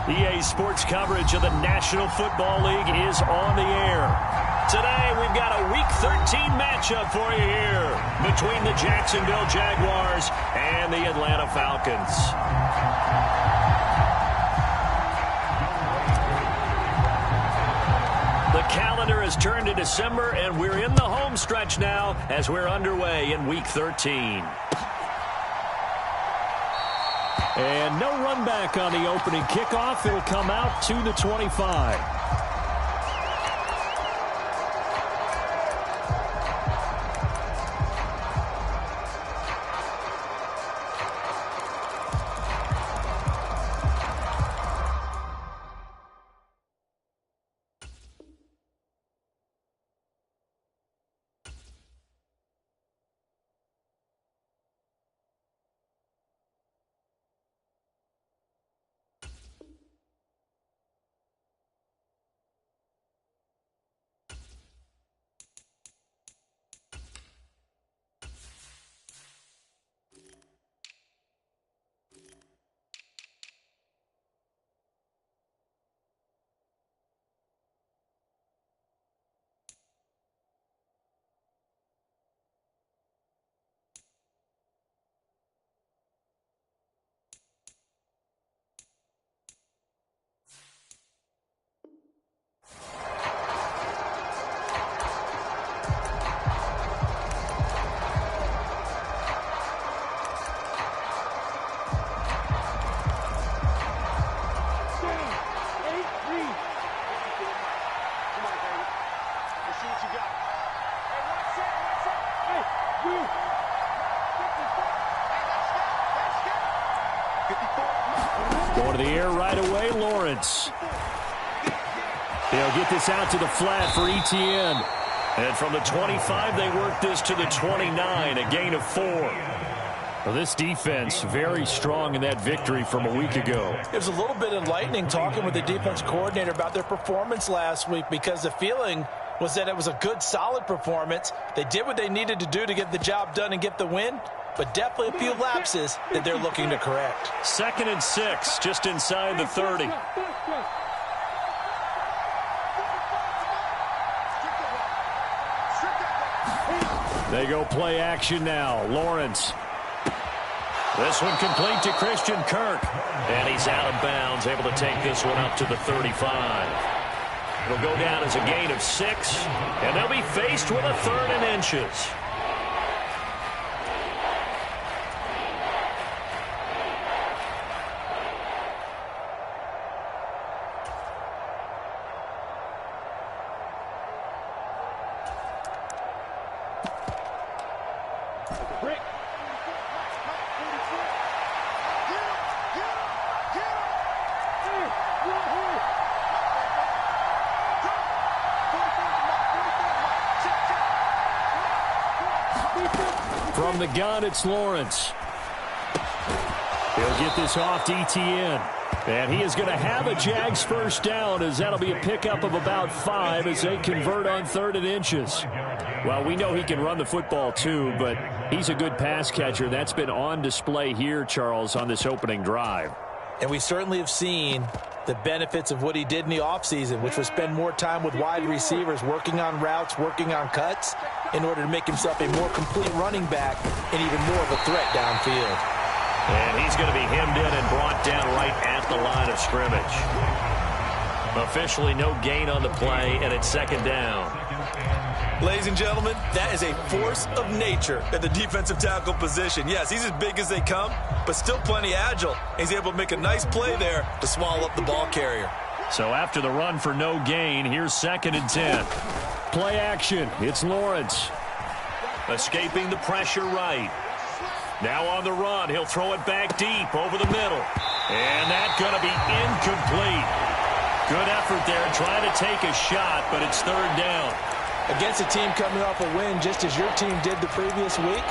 EA Sports coverage of the National Football League is on the air. Today, we've got a Week 13 matchup for you here between the Jacksonville Jaguars and the Atlanta Falcons. The calendar has turned to December, and we're in the home stretch now as we're underway in Week 13. And no run back on the opening kickoff. It'll come out to the 25. Going to the air right away, Lawrence. They'll get this out to the flat for Etienne. And from the 25, they work this to the 29, a gain of 4. Well, this defense very strong in that victory from a week ago. It was a little bit enlightening talking with the defense coordinator about their performance last week, because the feeling was that it was a good, solid performance. They did what they needed to do to get the job done and get the win, but definitely a few lapses that they're looking to correct. 2nd and 6, just inside the 30. They go play action now. Lawrence. This one complete to Christian Kirk. And he's out of bounds, able to take this one up to the 35. It'll go down as a gain of 6, and they'll be faced with a 3rd and inches. From the gun, it's Lawrence. He'll get this off to Etienne. And he is going to have a Jags first down, as that'll be a pickup of about 5 as they convert on 3rd and inches. Well, we know he can run the football too, but he's a good pass catcher. That's been on display here, Charles, on this opening drive. And we certainly have seen the benefits of what he did in the offseason, which was spend more time with wide receivers, working on routes, working on cuts, in order to make himself a more complete running back and even more of a threat downfield. And he's going to be hemmed in and brought down right at the line of scrimmage. Officially no gain on the play, and it's 2nd down. Ladies and gentlemen, that is a force of nature at the defensive tackle position. Yes, he's as big as they come, but still plenty agile. He's able to make a nice play there to swallow up the ball carrier. So after the run for no gain, here's 2nd and 10. Play action. It's Lawrence. Escaping the pressure right. Now on the run, he'll throw it back deep over the middle. And that's going to be incomplete. Good effort there trying to take a shot, but it's 3rd down. Against a team coming off a win just as your team did the previous week,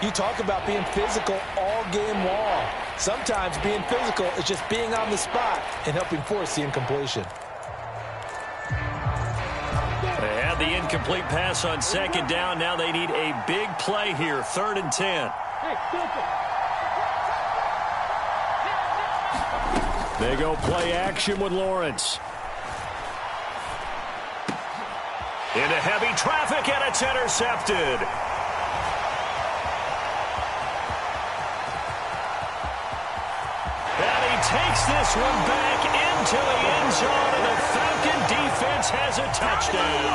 you talk about being physical all game long. Sometimes being physical is just being on the spot and helping force the incompletion. They had the incomplete pass on 2nd down. Now they need a big play here, 3rd and 10. They go play action with Lawrence. Into heavy traffic, and it's intercepted. And he takes this one back into the end zone, and the Falcon defense has a touchdown.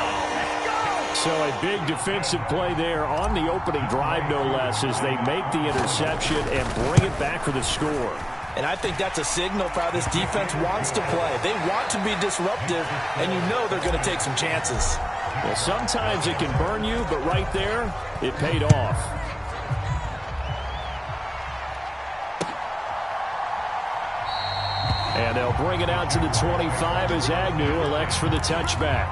So a big defensive play there on the opening drive, no less, as they make the interception and bring it back for the score. And I think that's a signal for how this defense wants to play. They want to be disruptive, and you know they're going to take some chances. Well, sometimes it can burn you, but right there, it paid off. And they'll bring it out to the 25 as Agnew elects for the touchback.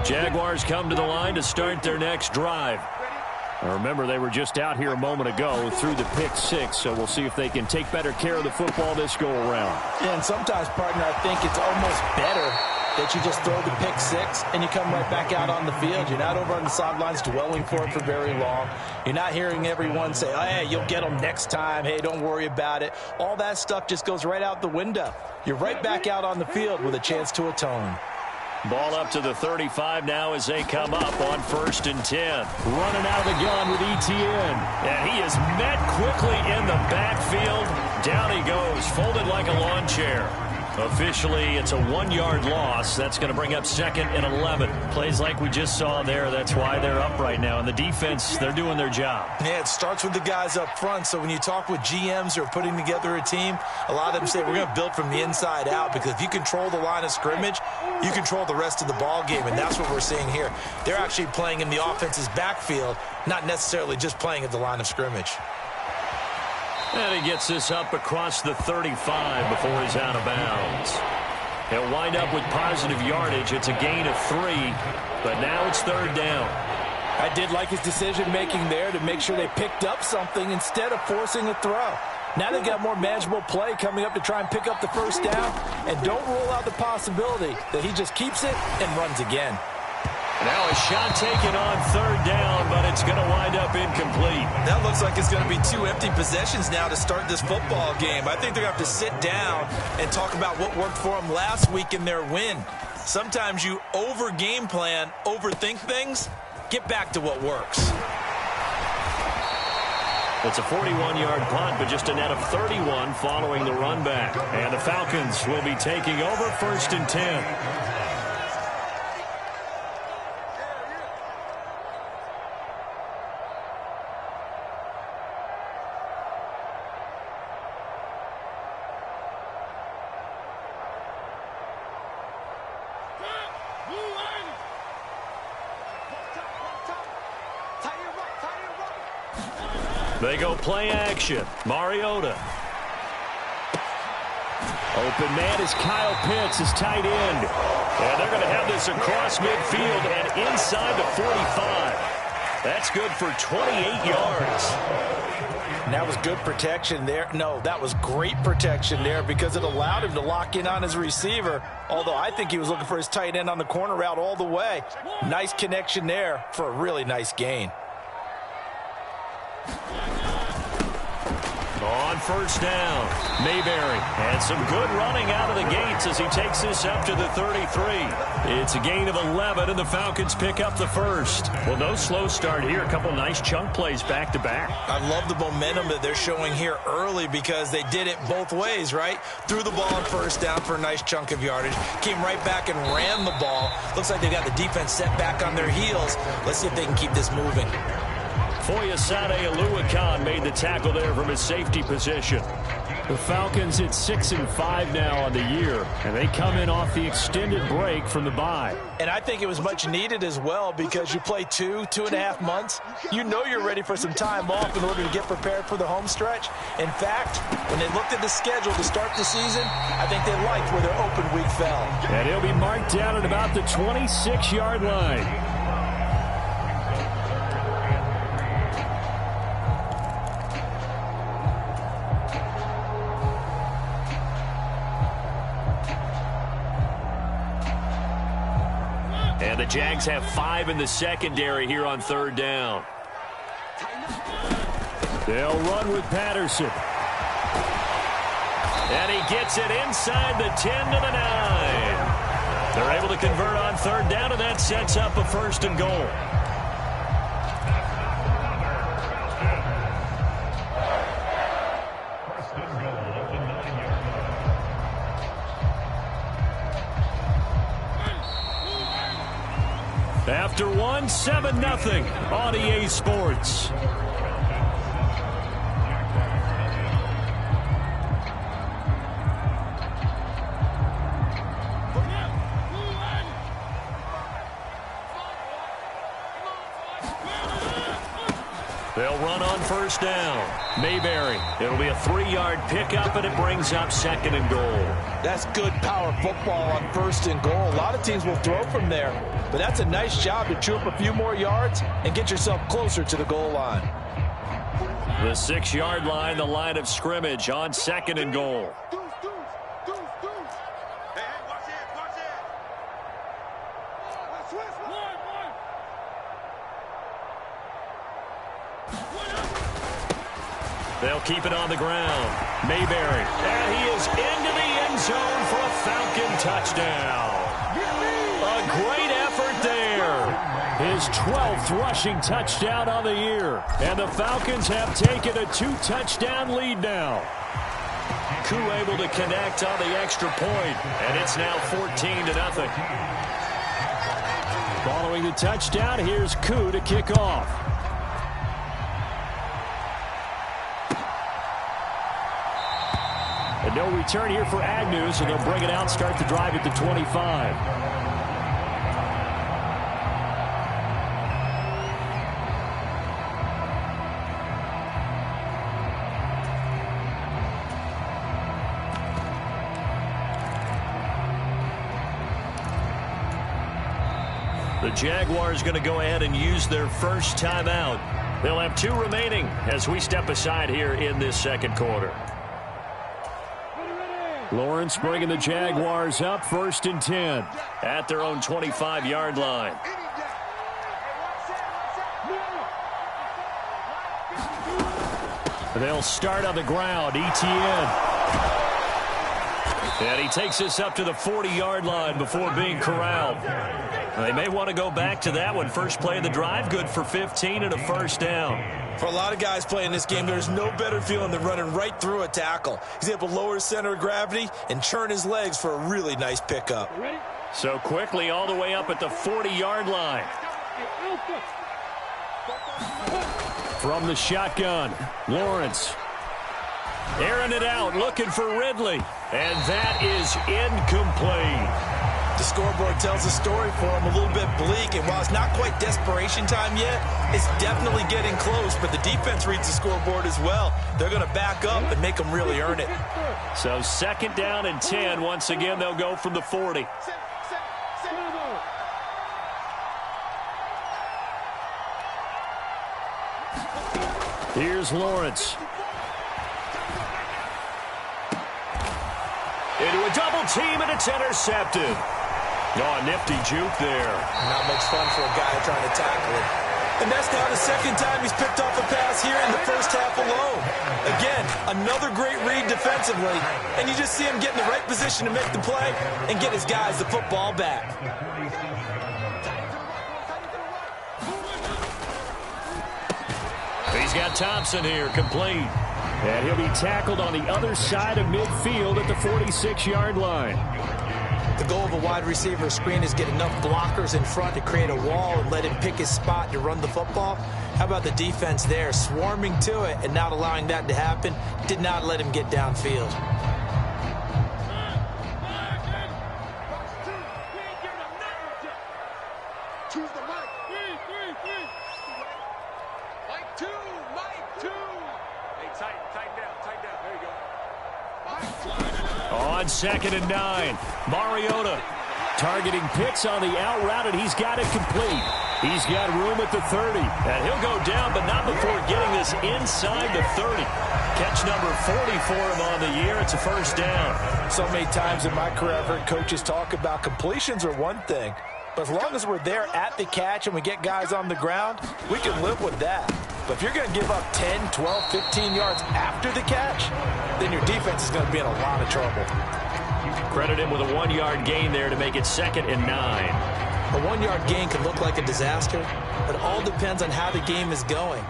Jaguars come to the line to start their next drive. Now remember, they were just out here a moment ago through the pick six, so we'll see if they can take better care of the football this go-around. Yeah, and sometimes, partner, I think it's almost better that you just throw the pick six and you come right back out on the field. You're not over on the sidelines dwelling for it for very long. You're not hearing everyone say, oh, hey, you'll get them next time. Hey, don't worry about it. All that stuff just goes right out the window. You're right back out on the field with a chance to atone. Ball up to the 35 now as they come up on 1st and 10. Running out of the gun with Etienne. And he is met quickly in the backfield. Down he goes, folded like a lawn chair. Officially, it's a 1-yard loss. That's going to bring up 2nd and 11. Plays like we just saw there. That's why they're up right now. And the defense, they're doing their job. Yeah, it starts with the guys up front. So when you talk with GMs who are putting together a team, a lot of them say we're going to build from the inside out, because if you control the line of scrimmage, you control the rest of the ball game, and that's what we're seeing here. They're actually playing in the offense's backfield, not necessarily just playing at the line of scrimmage. And he gets this up across the 35 before he's out of bounds. He'll wind up with positive yardage. It's a gain of 3, but now it's 3rd down. I did like his decision-making there to make sure they picked up something instead of forcing a throw. Now they've got more manageable play coming up to try and pick up the 1st down, and don't rule out the possibility that he just keeps it and runs again. Now a shot taken on 3rd down, but it's going to wind up incomplete. That looks like it's going to be 2 empty possessions now to start this football game. I think they're going to have to sit down and talk about what worked for them last week in their win. Sometimes you over-game plan, overthink things. Get back to what works. It's a 41-yard punt, but just a net of 31 following the run back. And the Falcons will be taking over 1st and 10. They go play action. Mariota. Open man is Kyle Pitts, his tight end. And they're going to have this across midfield and inside the 45. That's good for 28 yards. And that was good protection there. No, that was great protection there because it allowed him to lock in on his receiver, although I think he was looking for his tight end on the corner route all the way. Nice connection there for a really nice gain. On 1st down, Mayberry. And some good running out of the gates as he takes this up to the 33. It's a gain of 11, and the Falcons pick up the 1st. Well, no slow start here. A couple nice chunk plays back-to-back. I love the momentum that they're showing here early because they did it both ways, right? Threw the ball on 1st down for a nice chunk of yardage. Came right back and ran the ball. Looks like they got the defense set back on their heels. Let's see if they can keep this moving. Foyesade Aluakan made the tackle there from his safety position. The Falcons at 6-5 now on the year, and they come in off the extended break from the bye. And I think it was much needed as well because you play 2.5 months. You know you're ready for some time off in order to get prepared for the home stretch. In fact, when they looked at the schedule to start the season, I think they liked where their open week fell. And he'll be marked down at about the 26-yard line. Jags have 5 in the secondary here on 3rd down. They'll run with Patterson. And he gets it inside the 10 to the 9. They're able to convert on 3rd down, and that sets up a 1st and goal. After 1, 7-0 on EA Sports. They'll run on 1st down. Mayberry. It'll be a 3-yard pickup, and it brings up 2nd and goal. That's good power football on 1st and goal. A lot of teams will throw from there, but that's a nice job to chew up a few more yards and get yourself closer to the goal line. The 6-yard line, the line of scrimmage on 2nd and goal. They'll keep it on the ground. Mayberry. And he is into the end zone for a Falcon touchdown. A great effort there. His 12th rushing touchdown on the year. And the Falcons have taken a 2-touchdown lead now. Koo able to connect on the extra point. And it's now 14-0. Following the touchdown, here's Koo to kick off. And no return here for Agnew, so they'll bring it out, start the drive at the 25. The Jaguars going to go ahead and use their first timeout. They'll have 2 remaining as we step aside here in this 2nd quarter. Lawrence bringing the Jaguars up, 1st and 10 at their own 25-yard line. They'll start on the ground. Etienne. And he takes us up to the 40-yard line before being corralled. They may want to go back to that one. First play of the drive, good for 15 and a 1st down. For a lot of guys playing this game, there's no better feeling than running right through a tackle. He's able to lower his center of gravity and churn his legs for a really nice pickup. So quickly all the way up at the 40-yard line. From the shotgun, Lawrence. Airing it out, looking for Ridley. And that is incomplete. The scoreboard tells a story for him, a little bit bleak, and while it's not quite desperation time yet, it's definitely getting close, but the defense reads the scoreboard as well. They're going to back up and make them really earn it. So 2nd down and 10. Once again, they'll go from the 40. Here's Lawrence. Into a double team, and it's intercepted. Oh, a nifty juke there. Not much fun for a guy trying to tackle it. And that's now the 2nd time he's picked off a pass here in the first half alone. Again, another great read defensively, and you just see him get in the right position to make the play and get his guys the football back. He's got Thompson here, complete. And he'll be tackled on the other side of midfield at the 46-yard line. The goal of a wide receiver screen is get enough blockers in front to create a wall and let him pick his spot to run the football. How about the defense there, swarming to it and not allowing that to happen? Did not let him get downfield. On 2nd and 9, Mariota targeting Pitts on the out route, and he's got it complete. He's got room at the 30, and he'll go down, but not before getting this inside the 30. Catch number 40 for him on the year. It's a 1st down. So many times in my career I've heard coaches talk about completions are one thing, But as long as we're there at the catch and we get guys on the ground, we can live with that. But if you're going to give up 10, 12, 15 yards after the catch, then your defense is going to be in a lot of trouble. Credit him with a 1-yard gain there to make it 2nd and 9. A 1-yard gain can look like a disaster, but it all depends on how the game is going.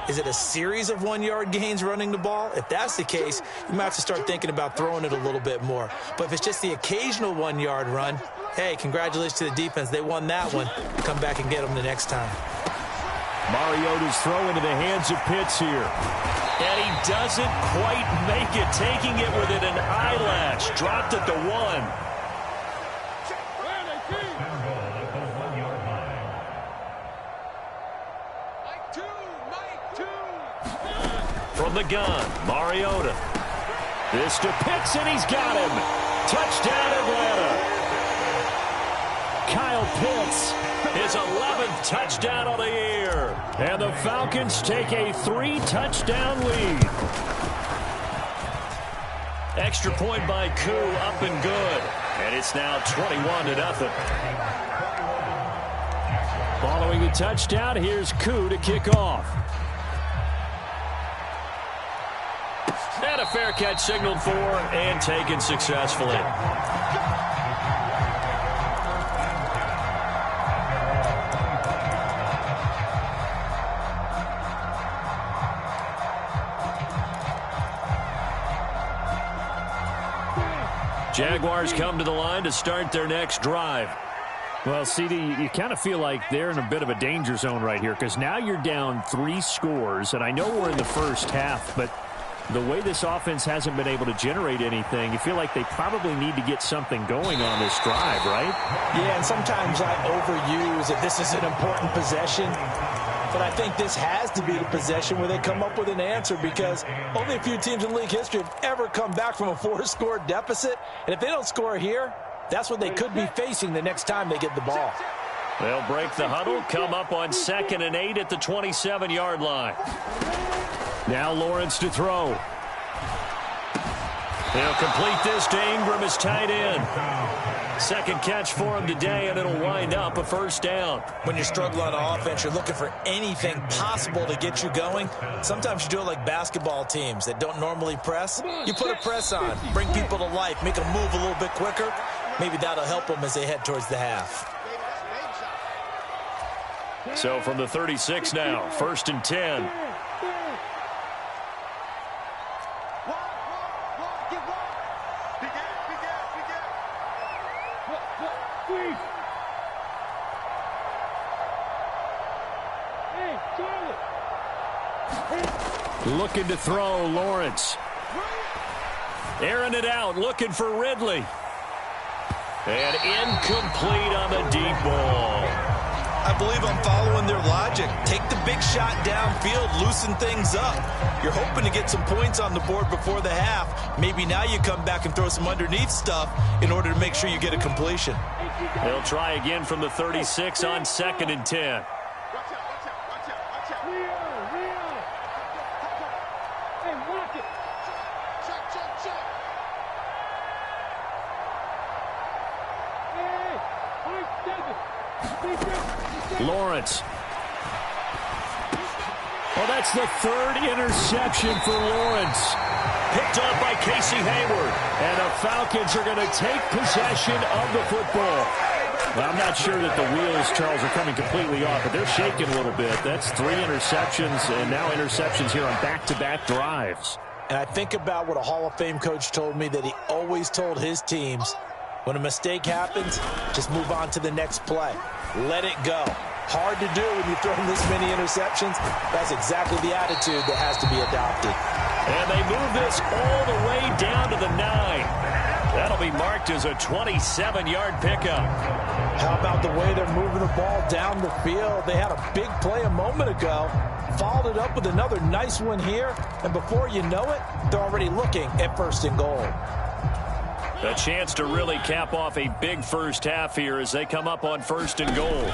Is it a series of 1-yard gains running the ball? If that's the case, you might have to start thinking about throwing it a little bit more. But if it's just the occasional 1-yard run, hey, congratulations to the defense. They won that one. Come back and get them the next time. Mariota's throw into the hands of Pitts here. And he doesn't quite make it, taking it within an eyelash. Dropped at the 1. From the gun, Mariota. This to Pitts, and he's got him. Touchdown, Atlanta. Kyle Pitts, his 11th touchdown of the year. And the Falcons take a 3-touchdown lead. Extra point by Koo, up and good. And it's now 21-0. Following the touchdown, here's Koo to kick off. And a fair catch signaled for and taken successfully. Jaguars come to the line to start their next drive. Well, CD, you kind of feel like they're in a bit of a danger zone right here because now you're down 3 scores, and I know we're in the first half, but the way this offense hasn't been able to generate anything, you feel like they probably need to get something going on this drive, right? Yeah, and sometimes I overuse that this is an important possession. But I think this has to be the possession where they come up with an answer because only a few teams in league history have ever come back from a 4-score deficit. And if they don't score here, that's what they could be facing the next time they get the ball. They'll break the huddle, come up on 2nd and 8 at the 27-yard line. Now Lawrence to throw. He'll complete this to Ingram, his tight end. 2nd catch for him today, and it'll wind up a 1st down. When you're struggling on offense, you're looking for anything possible to get you going. Sometimes you do it like basketball teams that don't normally press. You put a press on, bring people to life, make them move a little bit quicker. Maybe that'll help them as they head towards the half. So from the 36 now, 1st and 10. Looking to throw, Lawrence. Airing it out, looking for Ridley. And incomplete on the deep ball. I believe I'm following their logic. Take the big shot downfield, loosen things up. You're hoping to get some points on the board before the half. Maybe now you come back and throw some underneath stuff in order to make sure you get a completion. They'll try again from the 36 on 2nd and 10. Lawrence. Well, that's the 3rd interception for Lawrence. Picked up by Casey Hayward. And the Falcons are going to take possession of the football. Well, I'm not sure that the wheels, Charles, are coming completely off, but they're shaking a little bit. That's 3 interceptions and now interceptions here on back-to-back drives. And I think about what a Hall of Fame coach told me that he always told his teams, when a mistake happens, just move on to the next play. Let it go. Hard to do when you throw this many interceptions. That's exactly the attitude that has to be adopted. And they move this all the way down to the 9. That'll be marked as a 27-yard pickup. How about the way they're moving the ball down the field? They had a big play a moment ago, followed it up with another nice one here, and before you know it, they're already looking at 1st and goal. A chance to really cap off a big first half here as they come up on 1st and goal.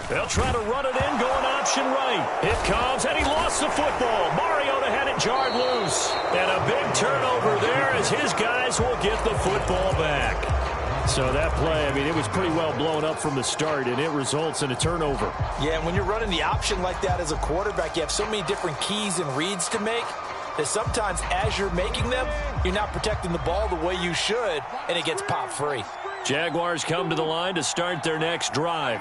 They'll try to run it in, going option right. It comes, and he lost the football. Mariota had it jarred loose. And a big turnover there as his guys will get the football back. So that play, I mean, it was pretty well blown up from the start, and it results in a turnover. Yeah, and when you're running the option like that as a quarterback, you have so many different keys and reads to make that sometimes as you're making them, you're not protecting the ball the way you should, and it gets popped free. Jaguars come to the line to start their next drive.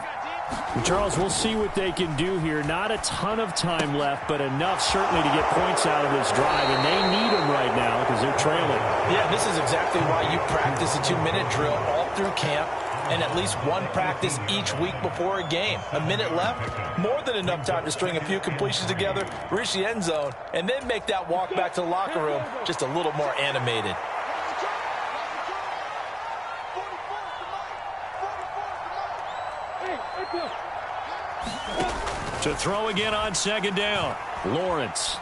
Charles, we'll see what they can do here. Not a ton of time left, but enough certainly to get points out of this drive, and they need them right now because they're trailing. Yeah, this is exactly why you practice a 2-minute drill all through camp and at least one practice each week before a game. A minute left, more than enough time to string a few completions together, reach the end zone, and then make that walk back to the locker room just a little more animated. To throw again on second down. Lawrence.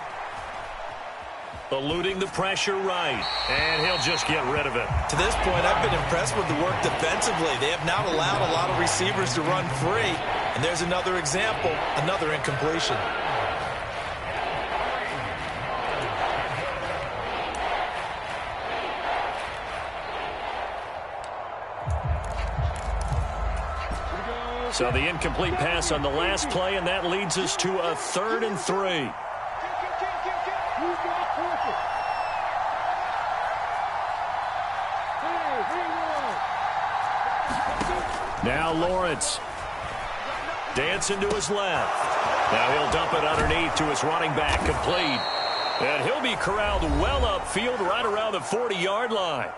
Eluding the pressure right. And he'll just get rid of it. To this point, I've been impressed with the work defensively. They have not allowed a lot of receivers to run free. And there's another example, another incompletion. So the incomplete pass on the last play, and that leads us to a 3rd and 3. Now Lawrence. Dancing to his left. Now he'll dump it underneath to his running back, complete. And he'll be corralled well upfield right around the 40-yard line.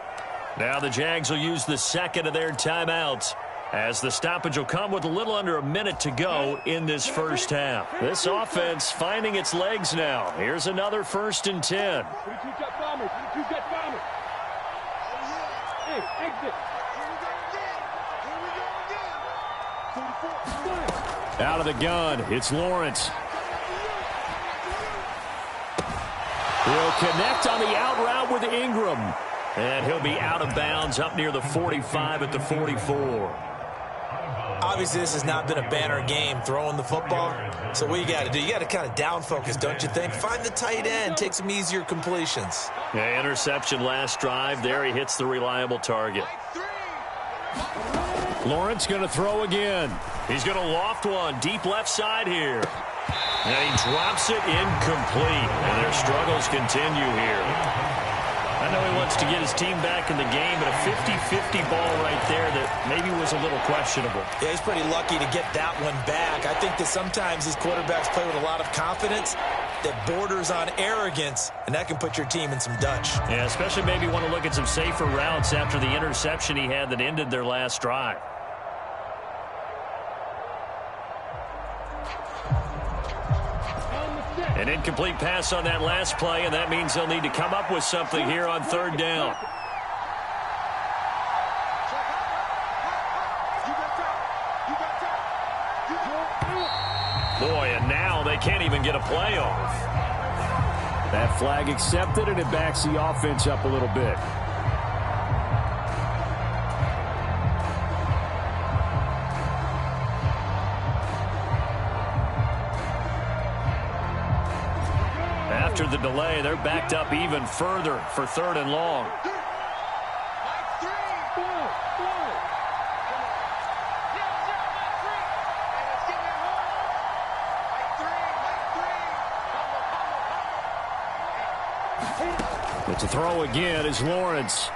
Now the Jags will use the second of their timeouts, as the stoppage will come with a little under a minute to go in this first half. This offense finding its legs now. Here's another 1st and 10. Out of the gun, it's Lawrence. He'll connect on the out route with Ingram. And he'll be out of bounds up near the 45 at the 44. Obviously, this has not been a banner game throwing the football. So what you got to do, you got to kind of down focus, don't you think? Find the tight end, take some easier completions. Yeah, interception last drive. There he hits the reliable target. Lawrence going to throw again. He's going to loft one deep left side here. And he drops it incomplete. And their struggles continue here. I know he wants to get his team back in the game, but a 50-50 ball right there that maybe was a little questionable. Yeah, he's pretty lucky to get that one back. I think that sometimes these quarterbacks play with a lot of confidence that borders on arrogance, and that can put your team in some Dutch. Yeah, especially maybe want to look at some safer routes after the interception he had that ended their last drive. An incomplete pass on that last play, and that means they'll need to come up with something here on 3rd down. Boy, and now they can't even get a play off. That flag accepted, and it backs the offense up a little bit. After the delay, they're backed up even further for 3rd and long. But to throw again is Lawrence.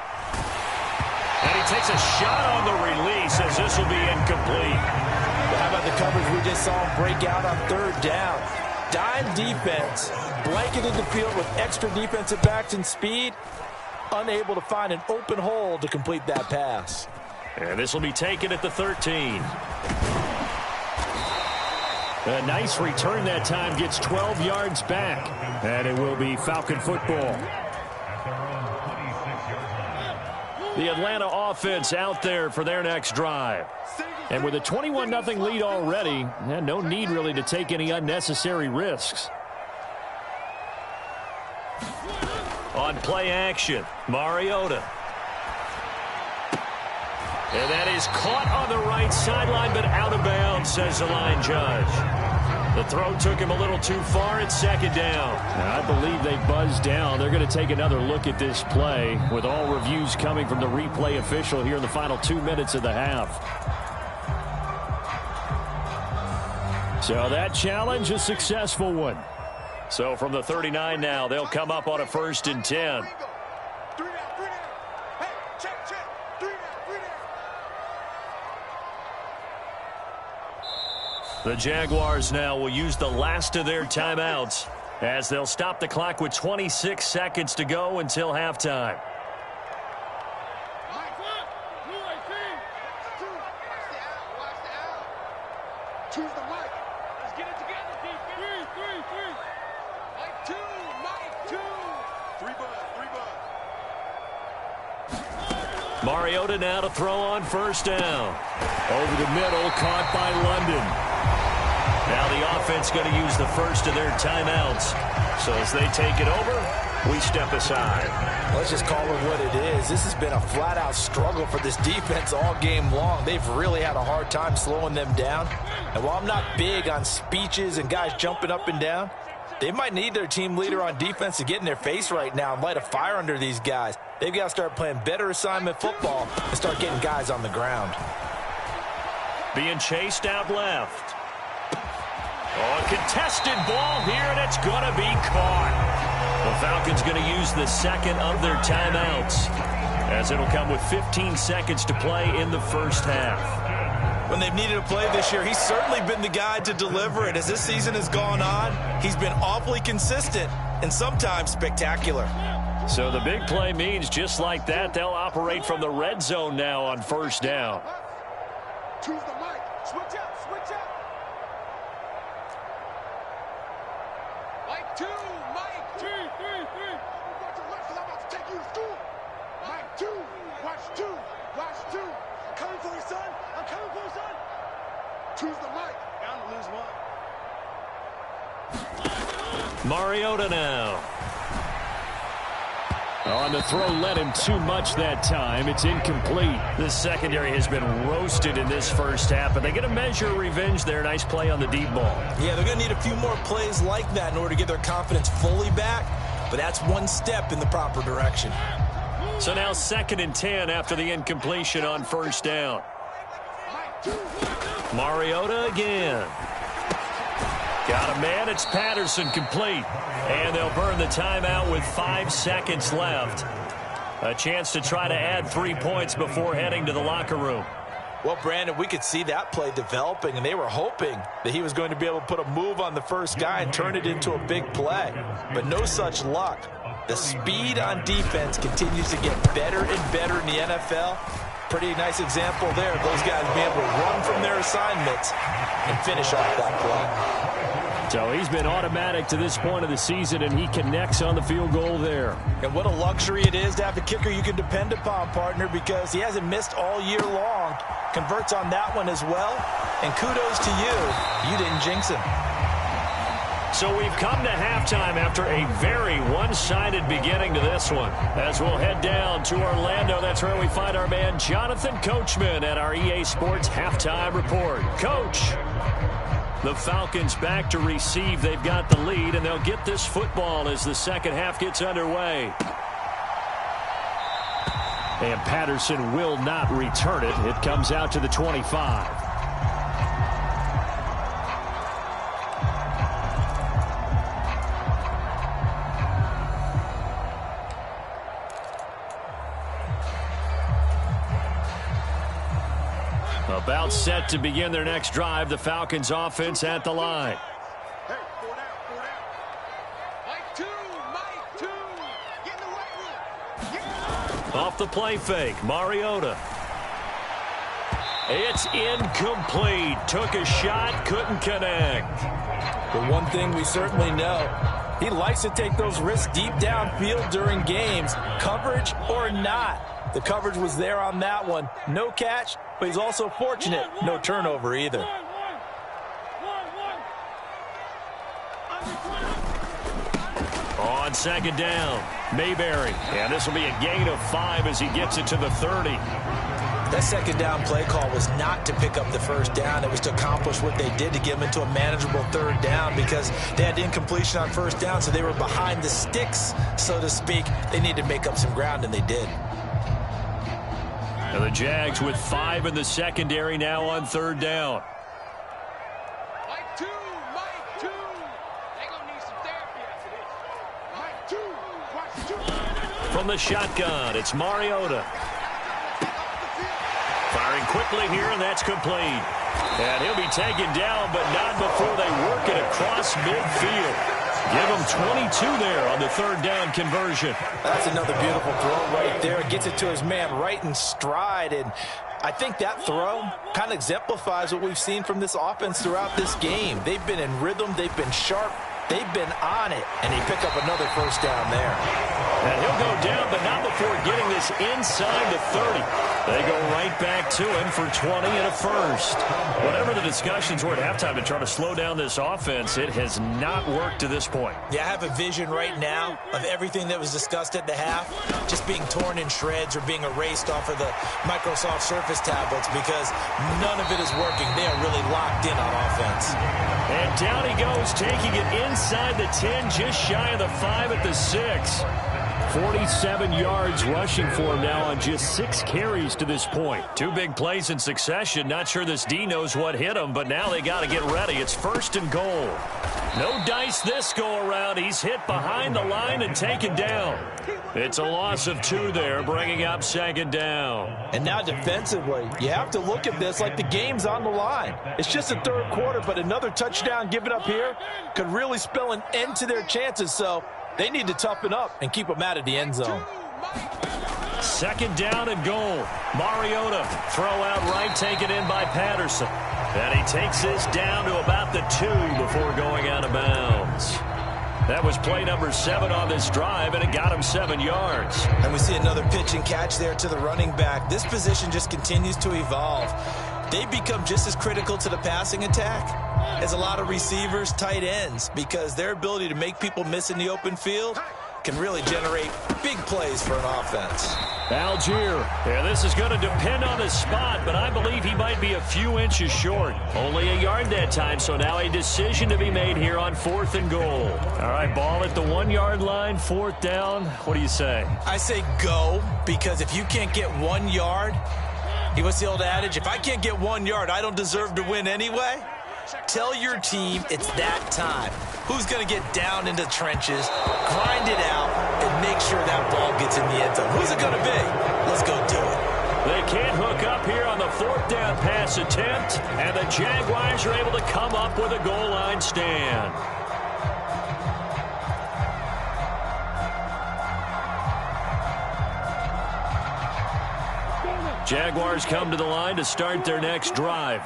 And he takes a shot on the release as this will be incomplete. How about the coverage we just saw him break out on 3rd down? Dime defense, blanketed the field with extra defensive backs and speed, unable to find an open hole to complete that pass. And this will be taken at the 13. A nice return that time, gets 12 yards back, and it will be Falcon football. The Atlanta offense out there for their next drive. And with a 21-0 lead already, no need really to take any unnecessary risks. On play action, Mariota. And that is caught on the right sideline, but out of bounds, says the line judge. The throw took him a little too far. It's second down. I believe they buzzed down. They're going to take another look at this play with all reviews coming from the replay official here in the final 2 minutes of the half. So that challenge, a successful one. So from the 39 now, they'll come up on a 1st and 10. The Jaguars now will use the last of their timeouts as they'll stop the clock with 26 seconds to go until halftime. Mariota now to throw on 1st down. Over the middle, caught by London. Now the offense going to use the first of their timeouts. So as they take it over, we step aside. Let's just call it what it is. This has been a flat-out struggle for this defense all game long. They've really had a hard time slowing them down. And while I'm not big on speeches and guys jumping up and down, they might need their team leader on defense to get in their face right now and light a fire under these guys. They've got to start playing better assignment football and start getting guys on the ground. Being chased out left. Oh, a contested ball here, and it's going to be caught. The Falcons going to use the second of their timeouts, as it'll come with 15 seconds to play in the first half. When they've needed a play this year, he's certainly been the guy to deliver it. As this season has gone on, he's been awfully consistent and sometimes spectacular. So the big play means just like that, they'll operate from the red zone now on 1st down. Choose the mic. Switch up, switch up. Mike 2, Mike 3. Watch your left, 'cause I'm about to take you to school. Mike 2, watch 2, watch 2. I'm coming for you, son. I'm coming for you, son. Choose the mic. Bound to lose one. Mariota now. On the throw, led him too much that time. It's incomplete. The secondary has been roasted in this first half, but they get a measure of revenge there. Nice play on the deep ball. Yeah, they're going to need a few more plays like that in order to get their confidence fully back, but that's one step in the proper direction. So now 2nd and 10 after the incompletion on 1st down. Mariota again. Got a man. It's Patterson complete. And they'll burn the timeout with 5 seconds left. A chance to try to add 3 points before heading to the locker room. Well, Brandon, we could see that play developing, and they were hoping that he was going to be able to put a move on the first guy and turn it into a big play. But no such luck. The speed on defense continues to get better and better in the NFL. Pretty nice example there of those guys being able to run from their assignments and finish off that play. So he's been automatic to this point of the season, and he connects on the field goal there. And what a luxury it is to have a kicker you can depend upon, partner, because he hasn't missed all year long. Converts on that one as well. And kudos to you. You didn't jinx him. So we've come to halftime after a very one-sided beginning to this one. As we'll head down to Orlando, that's where we find our man Jonathan Coachman at our EA Sports Halftime Report. Coach, the Falcons back to receive. They've got the lead, and they'll get this football as the second half gets underway. And Patterson will not return it. It comes out to the 25. About set to begin their next drive. The Falcons offense at the line. Hey, 4 down, 4 down. Mike 2, Mike 2. Get in the right room. Off the play fake, Mariota. It's incomplete. Took a shot, couldn't connect. But one thing we certainly know, he likes to take those risks deep downfield during games, coverage or not. The coverage was there on that one. No catch, but he's also fortunate. No turnover either. On second down, Mayberry. And this will be a gain of 5 as he gets it to the 30. That second down play call was not to pick up the first down. It was to accomplish what they did to get them into a manageable third down because they had incompletion on first down, so they were behind the sticks, so to speak. They needed to make up some ground, and they did. And the Jags with 5 in the secondary now on third down. Mike 2, Mike 2. They're going to need some therapy after this. Mike 2, watch 2. From the shotgun, it's Mariota. Firing quickly here, and that's complete. And he'll be taken down, but not before they work it across midfield. Give him 22 there on the third down conversion. That's another beautiful throw right there. Gets it to his man right in stride, and I think that throw kind of exemplifies what we've seen from this offense throughout this game. They've been in rhythm. They've been sharp. They've been on it, and he picked up another first down there. And he'll go down, but not before getting this inside the 30. They go right back to him for 20 and a first. Whatever the discussions were at halftime to try to slow down this offense, it has not worked to this point. Yeah, I have a vision right now of everything that was discussed at the half just being torn in shreds or being erased off of the Microsoft Surface tablets because none of it is working. They are really locked in on offense. And down he goes, taking it inside the 10, just shy of the 5 at the 6. 47 yards rushing for him now on just 6 carries to this point. 2 big plays in succession. Not sure this D knows what hit him, but now they got to get ready. It's first and goal. No dice this go around. He's hit behind the line and taken down. It's a loss of 2 there, bringing up second down. And now defensively, you have to look at this like the game's on the line. It's just the third quarter, but another touchdown given up here could really spell an end to their chances, so they need to toughen up and keep them out of the end zone. Second down and goal. Mariota, throw out right, taken in by Patterson. And he takes this down to about the 2 before going out of bounds. That was play number 7 on this drive, and it got him 7 yards. And we see another pitch and catch there to the running back. This position just continues to evolve. They become just as critical to the passing attack as a lot of receivers, tight ends, because their ability to make people miss in the open field can really generate big plays for an offense. Algier, yeah, this is going to depend on his spot, but I believe he might be a few inches short. Only a yard that time, so now a decision to be made here on 4th and goal. All right, ball at the 1-yard line, 4th down. What do you say? I say go, because if you can't get 1 yard, what's the old adage? If I can't get 1 yard, I don't deserve to win anyway. Tell your team it's that time. Who's going to get down into the trenches, grind it out, and make sure that ball gets in the end zone? Who's it going to be? Let's go do it. They can't hook up here on the 4th down pass attempt, and the Jaguars are able to come up with a goal line stand. Jaguars come to the line to start their next drive.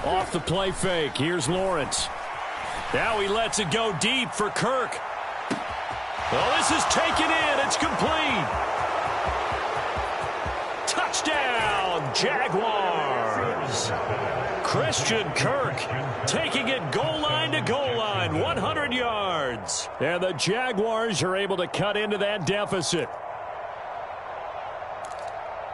Off the play fake. Here's Lawrence. Now he lets it go deep for Kirk. Well, this is taken in. It's complete. Touchdown, Jaguars. Christian Kirk taking it goal line to goal line, 100 yards. And the Jaguars are able to cut into that deficit.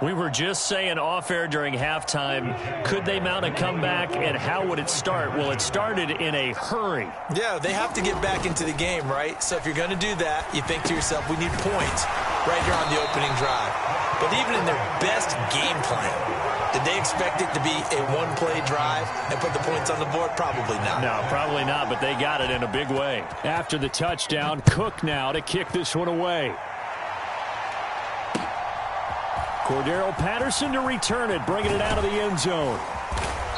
We were just saying off-air during halftime, could they mount a comeback, and how would it start? Well, it started in a hurry. Yeah, they have to get back into the game, right? So if you're going to do that, you think to yourself, we need points right here on the opening drive. But even in their best game plan, did they expect it to be a one-play drive and put the points on the board? Probably not. No, probably not, but they got it in a big way. After the touchdown, Cook now to kick this one away. Cordero Patterson to return it, bringing it out of the end zone.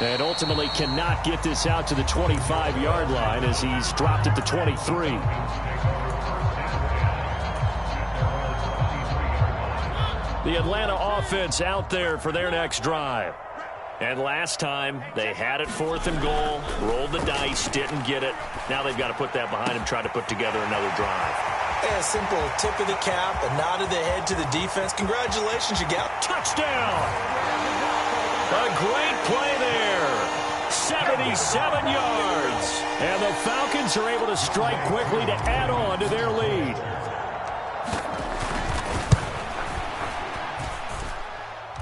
And ultimately cannot get this out to the 25-yard line as he's dropped it to 23. The Atlanta offense out there for their next drive. And last time, they had it 4th and goal, rolled the dice, didn't get it. Now they've got to put that behind them, try to put together another drive. A simple tip of the cap, a nod of the head to the defense. Congratulations, you got touchdown. A great play there. 77 yards. And the Falcons are able to strike quickly to add on to their lead.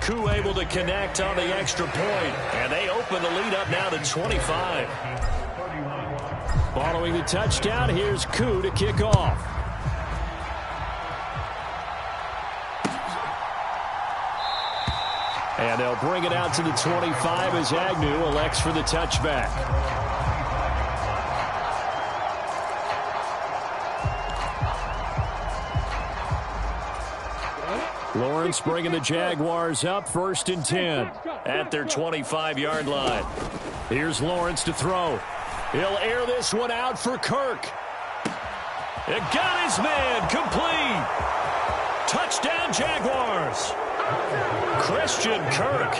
Koo able to connect on the extra point, and they open the lead up now to 25. Following the touchdown, here's Koo to kick off. And they'll bring it out to the 25 as Agnew elects for the touchback. Lawrence bringing the Jaguars up, 1st and 10 at their 25-yard line. Here's Lawrence to throw. He'll air this one out for Kirk. It got his man complete. Touchdown, Jaguars. Christian Kirk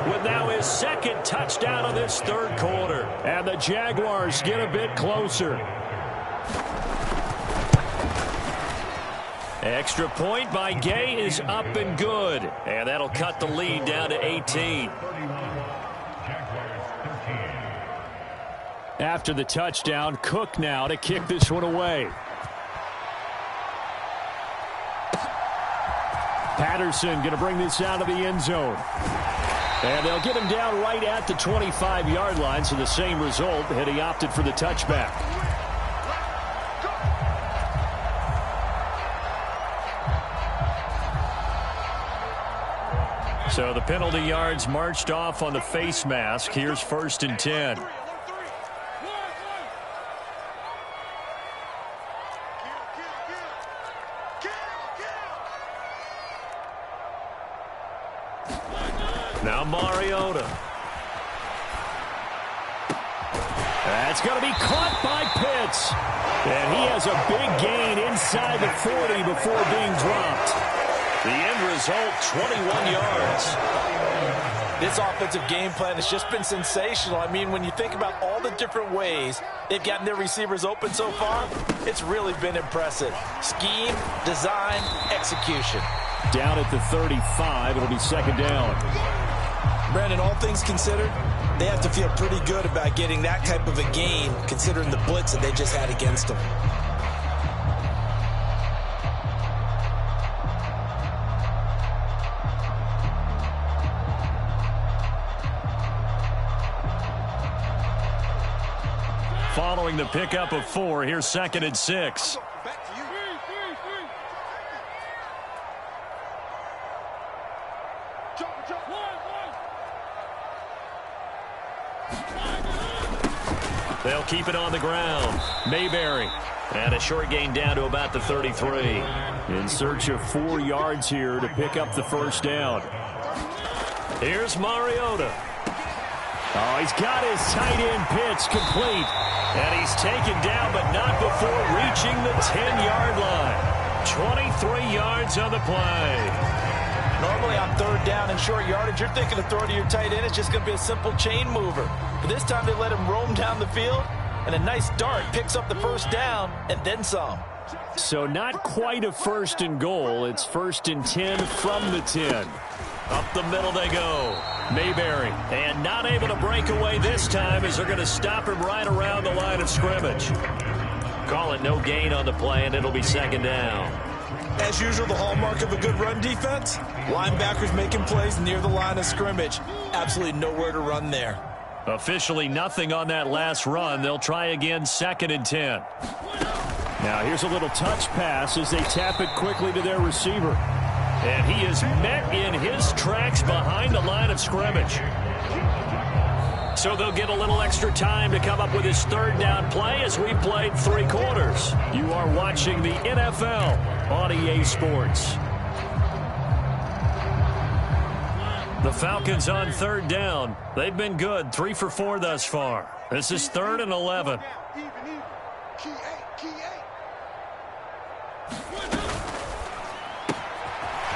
with now his 2nd touchdown of this 3rd quarter. And the Jaguars get a bit closer. Extra point by Gay is up and good. And that'll cut the lead down to 18. After the touchdown, Cook now to kick this one away. Patterson going to bring this out of the end zone. And they'll get him down right at the 25-yard line, so the same result had he opted for the touchback. So the penalty yards marched off on the face mask. Here's 1st and 10. Now Mariota. That's going to be caught by Pitts. And he has a big gain inside the 40 before being dropped. The end result, 21 yards. This offensive game plan has just been sensational. I mean, when you think about all the different ways they've gotten their receivers open so far, it's really been impressive. Scheme, design, execution. Down at the 35, it'll be 2nd down. Brandon, all things considered, they have to feel pretty good about getting that type of a gain, considering the blitz that they just had against them. Following the pickup of 4, here's 2nd and 6. They'll keep it on the ground. Mayberry. And a short gain down to about the 33. In search of 4 yards here to pick up the 1st down. Here's Mariota. Oh, he's got his tight end Pitts complete. And he's taken down, but not before reaching the 10-yard line. 23 yards on the play. Normally on 3rd down and short yardage, you're thinking of throwing to your tight end. It's just going to be a simple chain mover. But this time they let him roam down the field, and a nice dart picks up the 1st down and then some. So not quite a 1st and goal. It's 1st and 10 from the 10. Up the middle they go. Mayberry. And not able to break away this time as they're going to stop him right around the line of scrimmage. Call it no gain on the play, and it'll be 2nd down. As usual, the hallmark of a good run defense, linebackers making plays near the line of scrimmage. Absolutely nowhere to run there. Officially nothing on that last run. They'll try again, 2nd and 10. Now here's a little touch pass as they tap it quickly to their receiver. And he is met in his tracks behind the line of scrimmage. So they'll get a little extra time to come up with his 3rd down play as we played 3 quarters. You are watching the NFL on EA Sports. The Falcons on 3rd down. They've been good, 3 for 4 thus far. This is 3rd and 11.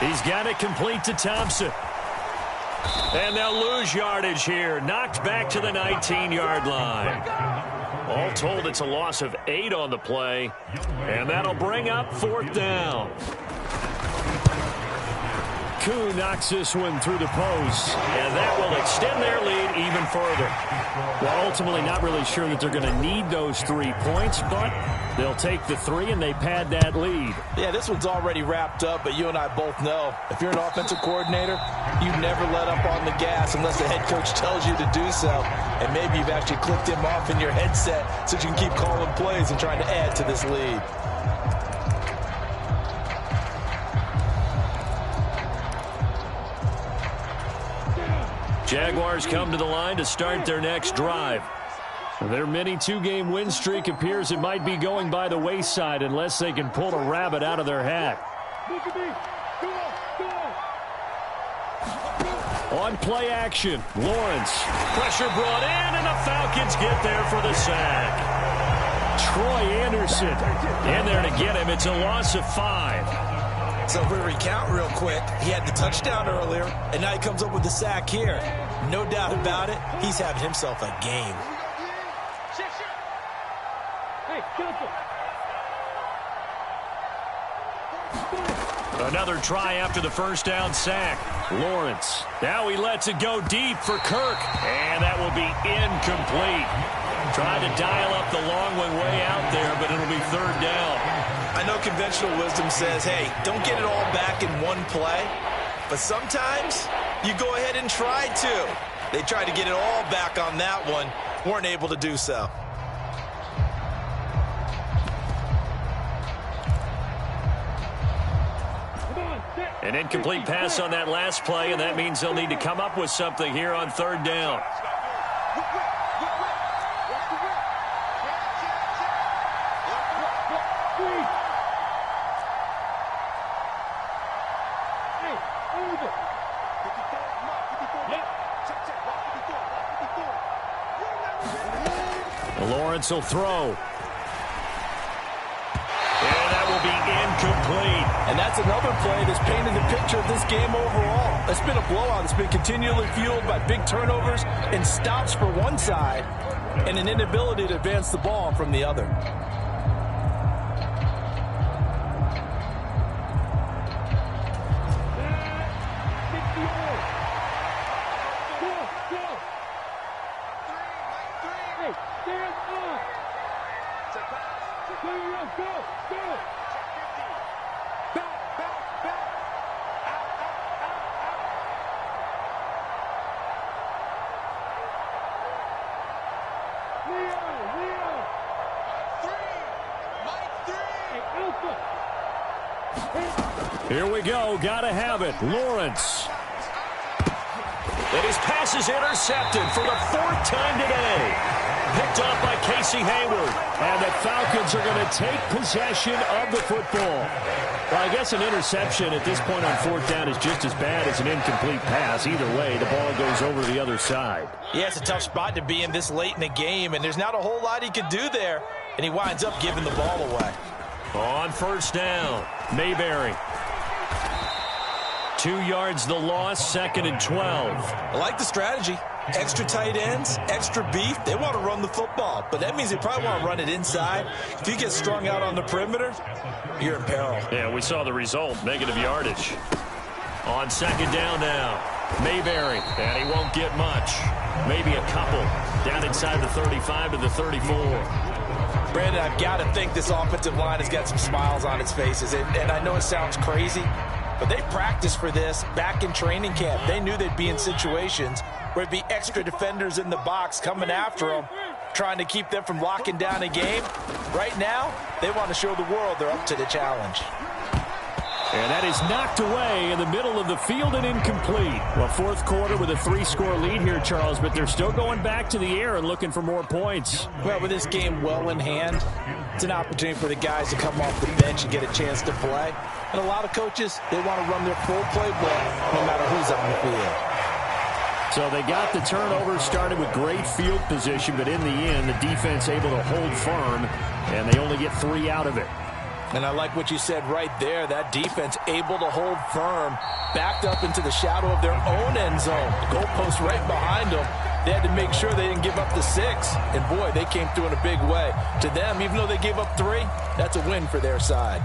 He's got it complete to Thompson. And they'll lose yardage here. Knocked back to the 19-yard line. All told, it's a loss of 8 on the play. And that'll bring up 4th down. Koo knocks this one through the post. And that will extend their lead even further. Well, ultimately not really sure that they're going to need those 3 points, but they'll take the 3 and they pad that lead. Yeah, this one's already wrapped up, but you and I both know if you're an offensive coordinator, you never let up on the gas unless the head coach tells you to do so. And maybe you've actually clicked him off in your headset so you can keep calling plays and trying to add to this lead. Jaguars come to the line to start their next drive. Their mini 2-game win streak appears it might be going by the wayside unless they can pull a rabbit out of their hat. On play action, Lawrence. Pressure brought in, and the Falcons get there for the sack. Troy Anderson in there to get him. It's a loss of 5. So if we recount real quick, he had the touchdown earlier, and now he comes up with the sack here. No doubt about it, he's having himself a game. Another try after the first down sack. Lawrence. Now he lets it go deep for Kirk, and that will be incomplete. Tried to dial up the long one way out there, but it'll be third down. I know conventional wisdom says, hey, don't get it all back in one play. But sometimes you go ahead and try to. They tried to get it all back on that one. Weren't able to do so. An incomplete pass on that last play, and that means they'll need to come up with something here on third down. Lawrence will throw. And that will be incomplete. And that's another play that's painted the picture of this game overall. It's been a blowout. It's been continually fueled by big turnovers and stops for one side and an inability to advance the ball from the other. Here we go. Gotta have it. Lawrence. And his pass is intercepted for the 4th time today. Picked off by Casey Hayward. And the Falcons are going to take possession of the football. Well, I guess an interception at this point on 4th down is just as bad as an incomplete pass. Either way, the ball goes over the other side. Yeah, it's a tough spot to be in this late in the game, and there's not a whole lot he could do there, and he winds up giving the ball away. On first down, Mayberry. 2 yards the loss, 2nd and 12. I like the strategy. Extra tight ends, extra beef. They want to run the football, but that means they probably want to run it inside. If you get strung out on the perimeter, you're in peril. Yeah, we saw the result, negative yardage. On 2nd down now, Mayberry, and he won't get much. Maybe a couple. Down inside the 35 to the 34. Brandon, I've got to think this offensive line has got some smiles on its faces, and I know it sounds crazy, but they practiced for this back in training camp. They knew they'd be in situations where it'd be extra defenders in the box coming after them, trying to keep them from locking down a game. Right now, they want to show the world they're up to the challenge. And that is knocked away in the middle of the field and incomplete. Well, 4th quarter with a 3-score lead here, Charles, but they're still going back to the air and looking for more points. Well, with this game well in hand, it's an opportunity for the guys to come off the bench and get a chance to play. And a lot of coaches, they want to run their full playbook no matter who's on the field. So they got the turnover, started with great field position, but in the end, the defense able to hold firm, and they only get 3 out of it. And I like what you said right there. That defense able to hold firm, backed up into the shadow of their own end zone. The goalpost right behind them. They had to make sure they didn't give up the 6. And, boy, they came through in a big way. To them, even though they gave up 3, that's a win for their side.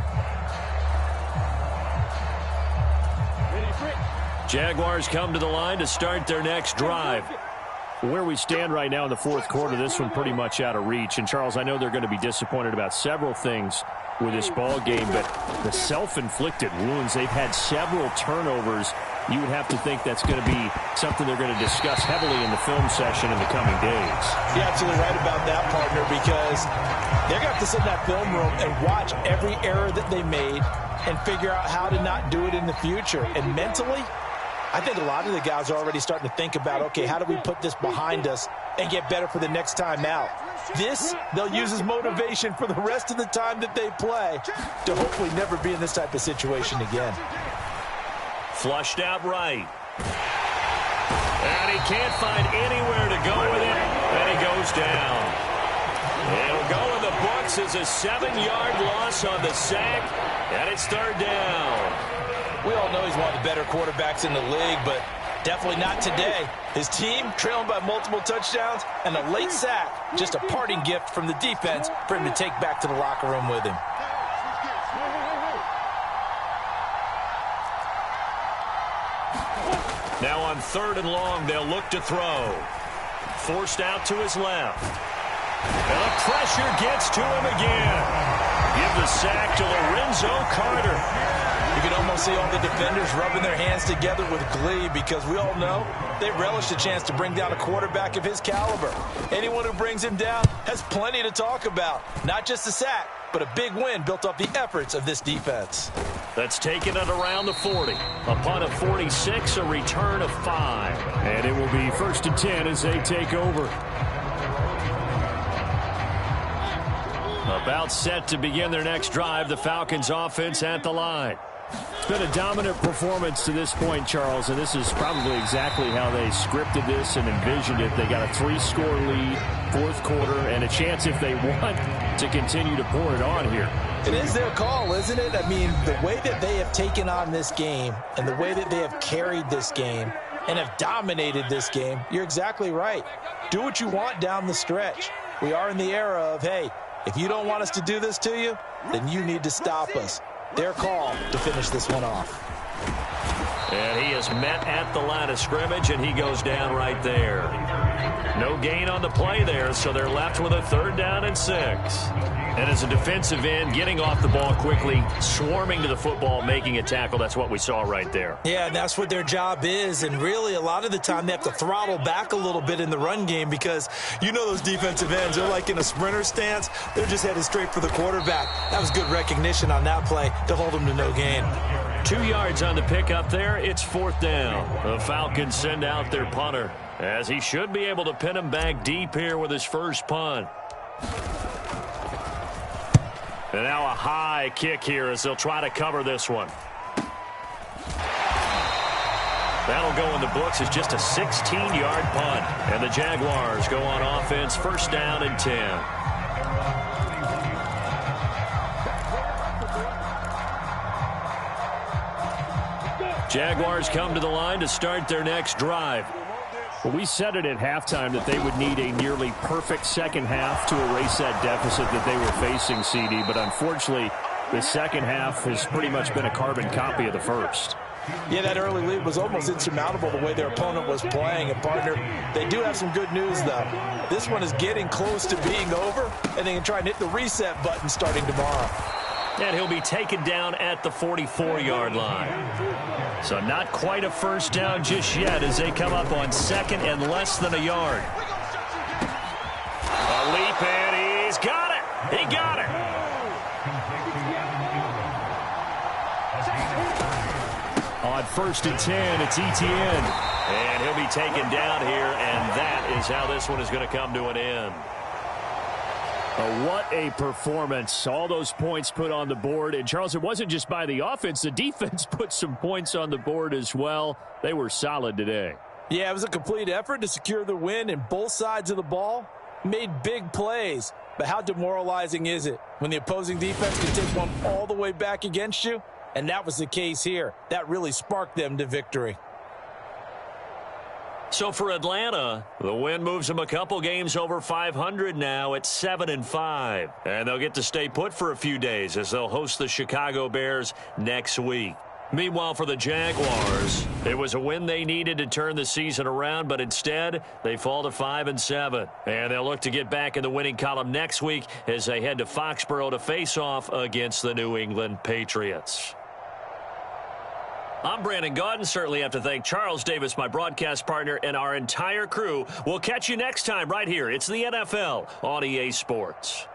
Ready, Britt. Jaguars come to the line to start their next drive. Where we stand right now in the fourth quarter, this one pretty much out of reach. And, Charles, I know they're going to be disappointed about several things with this ball game, but the self-inflicted wounds, they've had several turnovers. You would have to think that's going to be something they're going to discuss heavily in the film session in the coming days. You're absolutely right about that, partner, because they're going to have to sit in that film room and watch every error that they made and figure out how to not do it in the future. And mentally, I think a lot of the guys are already starting to think about, okay, how do we put this behind us and get better for the next time out? This, they'll use as motivation for the rest of the time that they play to hopefully never be in this type of situation again. Flushed out right. And he can't find anywhere to go with it, and he goes down. It'll go in the books as a 7-yard loss on the sack, and it's third down. We all know he's one of the better quarterbacks in the league, but definitely not today. His team trailing by multiple touchdowns and a late sack, just a parting gift from the defense for him to take back to the locker room with him. Now on 3rd and long, they'll look to throw. Forced out to his left. And the pressure gets to him again. Give the sack to Lorenzo Carter. You can almost see all the defenders rubbing their hands together with glee because we all know they relish a chance to bring down a quarterback of his caliber. Anyone who brings him down has plenty to talk about. Not just a sack, but a big win built off the efforts of this defense. That's taken it around the 40. A punt of 46, a return of 5. And it will be 1st and 10 as they take over. About set to begin their next drive, the Falcons offense at the line. It's been a dominant performance to this point, Charles, and this is probably exactly how they scripted this and envisioned it. They got a 3-score lead, 4th quarter, and a chance if they want to continue to pour it on here. It is their call, isn't it? I mean, the way that they have taken on this game and the way that they have carried this game and have dominated this game, you're exactly right. Do what you want down the stretch. We are in the era of, hey, if you don't want us to do this to you, then you need to stop us. Their call to finish this one off. And he is met at the line of scrimmage, and he goes down right there. No gain on the play there, so they're left with a 3rd down and 6. And as a defensive end, getting off the ball quickly, swarming to the football, making a tackle, that's what we saw right there. Yeah, and that's what their job is. And really, a lot of the time, they have to throttle back a little bit in the run game because you know those defensive ends, they're like in a sprinter stance. They're just headed straight for the quarterback. That was good recognition on that play to hold them to no gain. 2 yards on the pickup there. It's 4th down. The Falcons send out their punter, as he should be able to pin him back deep here with his first punt. And now a high kick here as they'll try to cover this one. That'll go in the books as just a 16-yard punt. And the Jaguars go on offense, 1st down and 10. Jaguars come to the line to start their next drive. Well, we said it at halftime that they would need a nearly perfect second half to erase that deficit that they were facing, CD. But unfortunately, the second half has pretty much been a carbon copy of the first. Yeah, that early lead was almost insurmountable the way their opponent was playing. And, partner, they do have some good news, though. This one is getting close to being over, and they can try and hit the reset button starting tomorrow. And he'll be taken down at the 44-yard line. So not quite a 1st down just yet as they come up on 2nd and less than a yard. A leap, and he's got it. He got it. On 1st and 10, it's Etienne. And he'll be taken down here, and that is how this one is going to come to an end. What a performance. All those points put on the board. And, Charles, it wasn't just by the offense. The defense put some points on the board as well. They were solid today. Yeah, it was a complete effort to secure the win, and both sides of the ball made big plays. But how demoralizing is it when the opposing defense can take one all the way back against you? And that was the case here. That really sparked them to victory. So for Atlanta, the win moves them a couple games over 500 now at 7-5. And they'll get to stay put for a few days as they'll host the Chicago Bears next week. Meanwhile, for the Jaguars, it was a win they needed to turn the season around, but instead they fall to 5-7. And they'll look to get back in the winning column next week as they head to Foxborough to face off against the New England Patriots. I'm Brandon Gaudin. Certainly have to thank Charles Davis, my broadcast partner, and our entire crew. We'll catch you next time right here. It's the NFL on EA Sports.